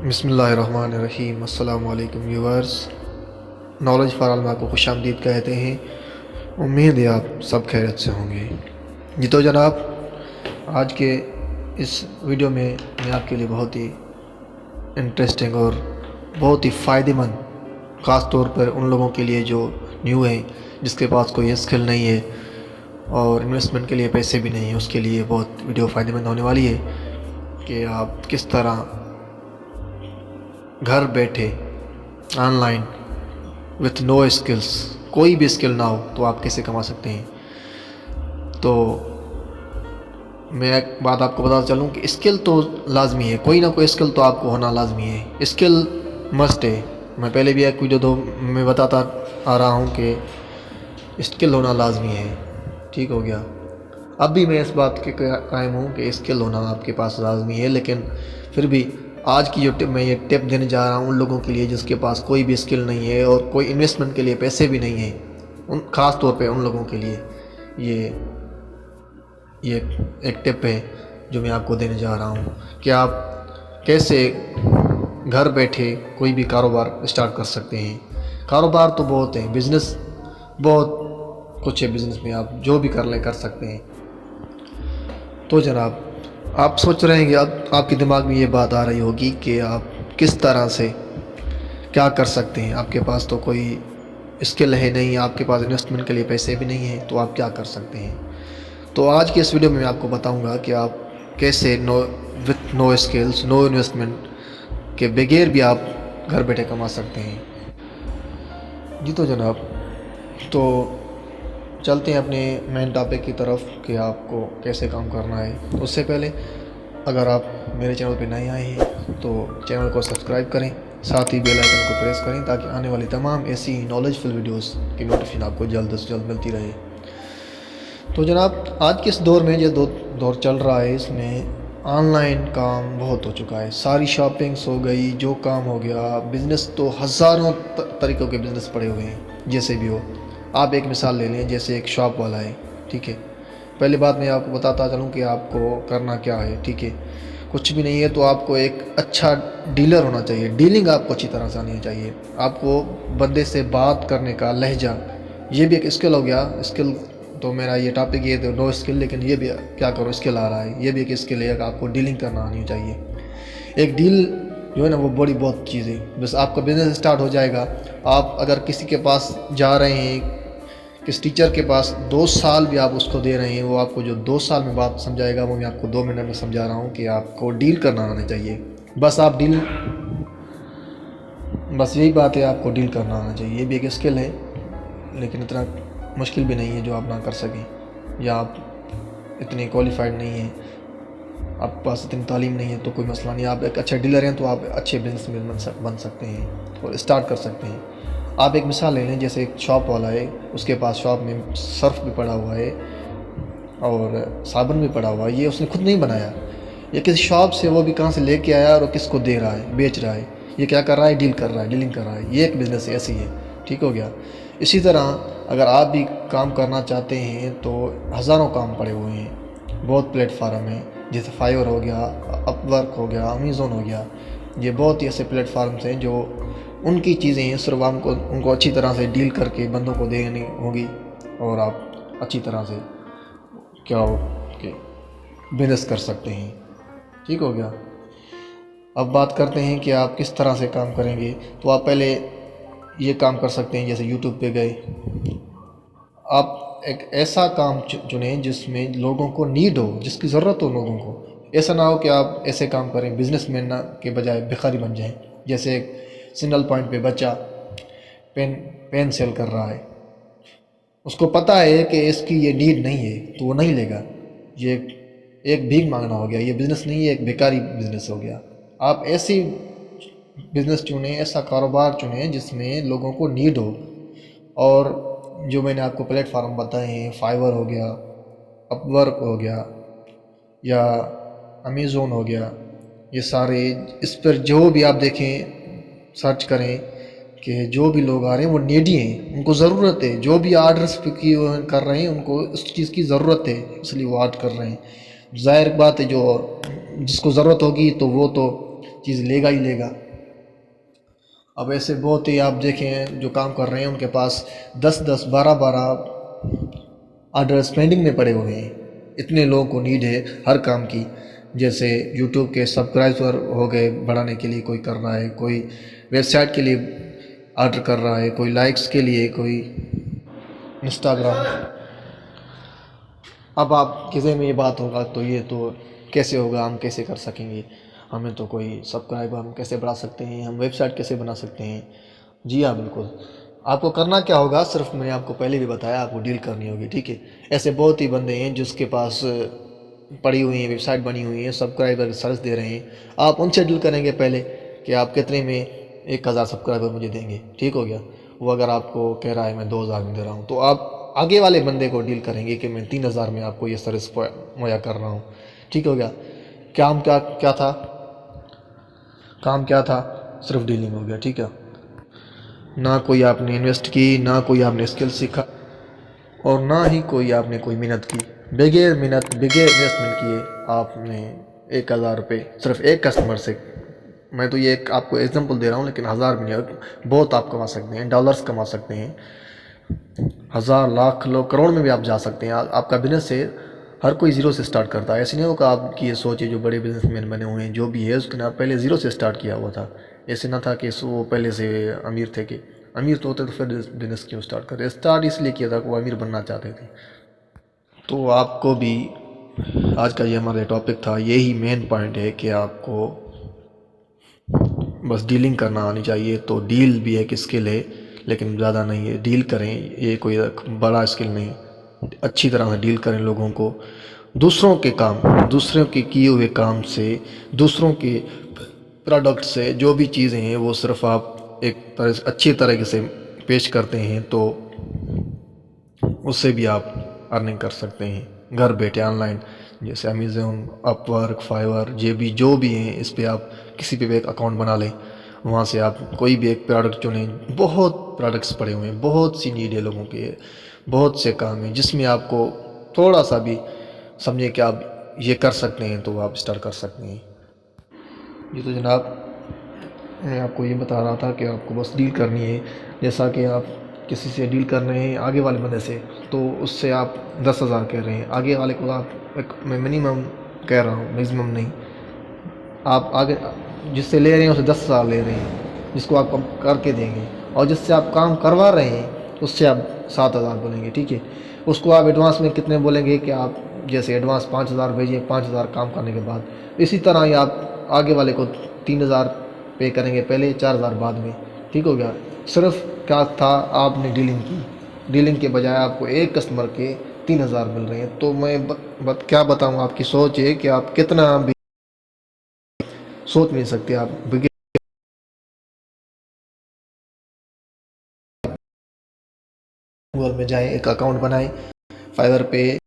بسم اللہ الرحمن الرحیم۔ السلام علیکم ویورز، نالج فار علما کو خوش آمدید کہتے ہیں۔ امید ہے آپ سب خیریت سے ہوں گے۔ جی تو جناب، آج کے اس ویڈیو میں آپ کے لیے بہت ہی انٹرسٹنگ اور بہت ہی فائدہ مند، خاص طور پر ان لوگوں کے لیے جو نیو ہیں، جس کے پاس کوئی اسکل نہیں ہے اور انویسٹمنٹ کے لیے پیسے بھی نہیں ہیں، اس کے لیے بہت ویڈیو فائدہ مند ہونے والی ہے کہ آپ کس طرح گھر بیٹھے on line with no skills, کوئی بھی اسکل نہ ہو تو آپ کیسے کما سکتے ہیں۔ تو میں ایک بات آپ کو بتا چلوں کہ اسکل تو لازمی ہے، کوئی نہ کوئی اسکل تو آپ کو ہونا لازمی ہے، اسکل مسٹ ہے۔ میں پہلے بھی ایک ویڈیو میں بتاتا آ رہا ہوں کہ اسکل ہونا لازمی ہے، ٹھیک ہو گیا۔ اب بھی میں اس بات کے قائم ہوں کہ اسکل ہونا آپ کے پاس لازمی ہے، لیکن پھر بھی آج کی جو میں یہ ٹپ دینے جا رہا ہوں ان لوگوں کے لیے جس کے پاس کوئی بھی اسکل نہیں ہے اور کوئی انویسٹمنٹ کے لیے پیسے بھی نہیں ہیں، خاص طور پہ ان لوگوں کے لیے یہ ایک ٹپ ہے جو میں آپ کو دینے جا رہا ہوں کہ آپ کیسے گھر بیٹھے کوئی بھی کاروبار اسٹارٹ کر سکتے ہیں۔ کاروبار تو بہت ہیں، بزنس بہت کچھ ہے، بزنس میں آپ جو بھی کر سکتے ہیں۔ تو جناب، آپ سوچ رہے ہیں کہ اب آپ کے دماغ میں یہ بات آ رہی ہوگی کہ آپ کس طرح سے کیا کر سکتے ہیں۔ آپ کے پاس تو کوئی اسکل ہے نہیں، آپ کے پاس انویسٹمنٹ کے لیے پیسے بھی نہیں ہیں، تو آپ کیا کر سکتے ہیں۔ تو آج کے اس ویڈیو میں آپ کو بتاؤں گا کہ آپ کیسے with no skills, no investment کے بغیر بھی آپ گھر بیٹھے کما سکتے ہیں۔ جی تو جناب، تو چلتے ہیں اپنے مین ٹاپک کی طرف کہ آپ کو کیسے کام کرنا ہے۔ اس سے پہلے اگر آپ میرے چینل پہ نئے آئے ہیں تو چینل کو سبسکرائب کریں، ساتھ ہی بیل آئیکن کو پریس کریں تاکہ آنے والی تمام ایسی نالج فل ویڈیوز کی نوٹیفیکیشن آپ کو جلد سے جلد ملتی رہے۔ تو جناب، آج کے اس دور میں جو دور چل رہا ہے اس میں آن لائن کام بہت ہو چکا ہے، ساری شاپنگس ہو گئی، جو کام ہو گیا، بزنس تو ہزاروں طریقوں کے بزنس پڑے ہوئے ہیں، جیسے بھی ہو۔ آپ ایک مثال لے لیں، جیسے ایک شاپ والا ہے، ٹھیک ہے۔ پہلی بات میں آپ کو بتاتا چلوں کہ آپ کو کرنا کیا ہے، ٹھیک ہے۔ کچھ بھی نہیں ہے تو آپ کو ایک اچھا ڈیلر ہونا چاہیے، ڈیلنگ آپ کو اچھی طرح سے آنی چاہیے، آپ کو بندے سے بات کرنے کا لہجہ، یہ بھی ایک اسکل ہو گیا۔ اسکل تو میرا یہ ٹاپک یہ نو اسکل، لیکن یہ بھی کیا کرو اسکل آ رہا ہے، یہ بھی ایک اسکل ہے کہ آپ کو ڈیلنگ کرنا آنی چاہیے۔ ایک ڈیل جو ہے نا وہ بڑی بہت چیز ہے، بس آپ کا بزنس اسٹارٹ ہو جائے گا۔ آپ اگر کسی کے پاس جا رہے ہیں، کس ٹیچر کے پاس 2 سال بھی آپ اس کو دے رہے ہیں، وہ آپ کو جو 2 سال میں بات سمجھائے گا وہ میں آپ کو 2 منٹ میں سمجھا رہا ہوں کہ آپ کو ڈیل کرنا آنا چاہیے۔ بس یہی بات ہے، آپ کو ڈیل کرنا آنا چاہیے۔ یہ بھی ایک اسکل ہے، لیکن اتنا مشکل بھی نہیں ہے جو آپ نہ کر سکیں، یا آپ اتنے کوالیفائڈ نہیں ہیں، آپ کے پاس اتنی تعلیم نہیں ہے تو کوئی مسئلہ نہیں، آپ ایک اچھے ڈیلر ہیں تو آپ اچھے بزنس مین بن سکتے ہیں اور اسٹارٹ کر سکتے ہیں۔ آپ ایک مثال لے لیں، جیسے ایک شاپ والا ہے، اس کے پاس شاپ میں سرف بھی پڑا ہوا ہے اور صابن بھی پڑا ہوا ہے، یہ اس نے خود نہیں بنایا، یہ کسی شاپ سے وہ بھی کہاں سے لے کے آیا اور کس کو دے رہا ہے، بیچ رہا ہے۔ یہ کیا کر رہا ہے؟ ڈیل کر رہا ہے، ڈیلنگ کر رہا ہے۔ یہ ایک بزنس ایسی ہے، ٹھیک ہو گیا۔ اسی طرح اگر آپ بھی کام کرنا چاہتے ہیں تو ہزاروں کام پڑے ہوئے ہیں، بہت پلیٹ فارم ہیں، جیسے فائیور ہو گیا، اپ ورک ہو گیا، امیزون ہو گیا، یہ بہت ہی ایسے پلیٹ فارمز ہیں جو ان کی چیزیں ہیں، صرف ان کو اچھی طرح سے ڈیل کر کے بندوں کو دینی ہوگی اور آپ اچھی طرح سے کیا ہو کہ بزنس کر سکتے ہیں، ٹھیک ہو گیا۔ اب بات کرتے ہیں کہ آپ کس طرح سے کام کریں گے۔ تو آپ پہلے یہ کام کر سکتے ہیں، جیسے یوٹیوب پہ گئے، آپ ایک ایسا کام چنیں جس میں لوگوں کو نیڈ ہو، جس کی ضرورت ہو لوگوں کو۔ ایسا نہ ہو کہ آپ ایسے کام کریں بزنس مین کے بجائے بھکاری بن جائیں، جیسے ایک سنگل پوائنٹ پہ بچہ پین سیل کر رہا ہے، اس کو پتہ ہے کہ اس کی یہ نیڈ نہیں ہے تو وہ نہیں لے گا، یہ ایک بھیک مانگنا ہو گیا، یہ بزنس نہیں ہے، ایک بھکاری بزنس ہو گیا۔ آپ ایسی بزنس چنیں، ایسا کاروبار چنیں جس میں لوگوں کو نیڈ ہو، اور جو میں نے آپ کو پلیٹ فارم بتائے ہیں، فائیور ہو گیا، اپ ورک ہو گیا یا امیزون ہو گیا، یہ سارے اس پر جو بھی آپ دیکھیں، سرچ کریں کہ جو بھی لوگ آ رہے ہیں وہ نیڈی ہیں، ان کو ضرورت ہے، جو بھی آرڈرس کر رہے ہیں ان کو اس چیز کی ضرورت ہے، اس لیے وہ آرڈر کر رہے ہیں۔ ظاہر بات ہے جو جس کو ضرورت ہوگی تو وہ تو چیز لے گا ہی لے گا۔ اب ایسے بہت ہی آپ دیکھیں جو کام کر رہے ہیں ان کے پاس 10 12 آرڈرز پینڈنگ میں پڑے ہوئے ہیں، اتنے لوگوں کو نیڈ ہے ہر کام کی۔ جیسے یوٹیوب کے سبسکرائبر ہو گئے بڑھانے کے لیے کوئی کر رہا ہے، کوئی ویب سائٹ کے لیے آرڈر کر رہا ہے، کوئی لائکس کے لیے، کوئی انسٹاگرام۔ اب آپ کے ذہن میں یہ بات ہوگا تو یہ تو کیسے ہوگا، ہم کیسے کر سکیں گے، ہمیں تو کوئی سبسکرائبر ہم کیسے بڑھا سکتے ہیں، ہم ویب سائٹ کیسے بنا سکتے ہیں؟ جی ہاں بالکل، آپ کو کرنا کیا ہوگا، صرف میں نے آپ کو پہلے بھی بتایا، آپ کو ڈیل کرنی ہوگی، ٹھیک ہے؟ ایسے بہت ہی بندے ہیں جس کے پاس پڑی ہوئی ہیں، ویب سائٹ بنی ہوئی ہیں، سبسکرائبر سرچ دے رہے ہیں، آپ ان سے ڈیل کریں گے پہلے کہ آپ کتنے میں 1000 سبسکرائبر مجھے دیں گے، ٹھیک ہو گیا؟ وہ اگر آپ کو کہہ رہا ہے میں 2000 میں دے رہا ہوں تو آپ آگے والے بندے کو ڈیل کریں گے کہ میں 3000 میں آپ کو یہ سروس مہیا کر رہا ہوں، ٹھیک ہو گیا؟ کام کیا تھا، کام کیا تھا، صرف ڈیلنگ ہو گیا، ٹھیک ہے؟ نہ کوئی آپ نے انویسٹ کی، نہ کوئی آپ نے اسکل سیکھا، اور نہ ہی کوئی آپ نے کوئی محنت کی، بغیر محنت بغیر انویسٹمنٹ کیے آپ نے 1000 روپے صرف ایک کسٹمر سے، میں تو یہ آپ کو ایگزامپل دے رہا ہوں لیکن 1000 بھی نہیں، بہت آپ کما سکتے ہیں، ڈالرز کما سکتے ہیں، 1000 لاکھ لوگ کروڑ میں بھی آپ جا سکتے ہیں۔ آپ کا بزنس ہے، ہر کوئی زیرو سے سٹارٹ کرتا ہے، ایسے نہیں ہوگا آپ کی یہ سوچ ہے جو بڑے بزنس مین بنے ہوئے ہیں جو بھی ہے اس نے پہلے زیرو سے سٹارٹ کیا ہوا تھا، ایسے نہ تھا کہ وہ پہلے سے امیر تھے، کہ امیر تو ہوتے تو پھر بزنس کیوں سٹارٹ کرتے، سٹارٹ اس لیے کیا تھا کہ وہ امیر بننا چاہتے تھے۔ تو آپ کو بھی آج کا یہ ہمارا ٹاپک تھا، یہی مین پوائنٹ ہے کہ آپ کو بس ڈیلنگ کرنا آنی چاہیے، تو ڈیل بھی ایک اسکل ہے لیکن زیادہ نہیں ہے، ڈیل کریں، یہ کوئی بڑا اسکل نہیں، اچھی طرح سے ڈیل کریں لوگوں کو، دوسروں کے کام، دوسروں کے کیے ہوئے کام سے، دوسروں کے پروڈکٹ سے جو بھی چیزیں ہیں وہ صرف آپ ایک اچھی طریقے سے پیش کرتے ہیں تو اس سے بھی آپ ارننگ کر سکتے ہیں گھر بیٹھے آن لائن، جیسے امیزون، اپ ورک، فائیور، جو بھی ہیں، اس پہ آپ کسی پہ بھی ایک اکاؤنٹ بنا لیں، وہاں سے آپ کوئی بھی ایک پروڈکٹ چنیں، بہت پروڈکٹس پڑے ہوئے ہیں، بہت سی نیڈ ہے لوگوں کے، بہت سے کام ہیں جس میں آپ کو تھوڑا سا بھی سمجھیں کہ آپ یہ کر سکتے ہیں تو آپ اسٹارٹ کر سکتے ہیں۔ جی تو جناب، میں آپ کو یہ بتا رہا تھا کہ آپ کو بس ڈیل کرنی ہے، جیسا کہ آپ کسی سے ڈیل کر رہے ہیں آگے والے بندے سے، تو اس سے آپ 10,000 کہہ رہے ہیں، آگے والے کو آپ میں منیمم کہہ رہا ہوں، میکسیمم نہیں، آپ آگے جس سے لے رہے ہیں اسے 10,000 لے رہے ہیں، جس کو آپ کر کے دیں گے، اور جس سے آپ کام کروا رہے ہیں اس سے آپ 7,000 بولیں گے، ٹھیک ہے؟ اس کو آپ ایڈوانس میں کتنے بولیں گے کہ آپ جیسے ایڈوانس 5,000 بھیجیں، 5,000 کام کرنے کے بعد، اسی طرح ہی آپ آگے والے کو 3,000 پے کریں گے پہلے، 4,000 بعد میں، ٹھیک ہو گیا؟ صرف کیا تھا، آپ نے ڈیلنگ کی، ڈیلنگ کے بجائے آپ کو ایک کسٹمر کے 3,000 مل رہے ہیں، تو میں کیا بتاؤں، آپ کی سوچ ہے کہ آپ کتنا بھی سوچ نہیں سکتے، آپ گوگل میں جائیں، ایک اکاؤنٹ بنائیں، فائیور پہ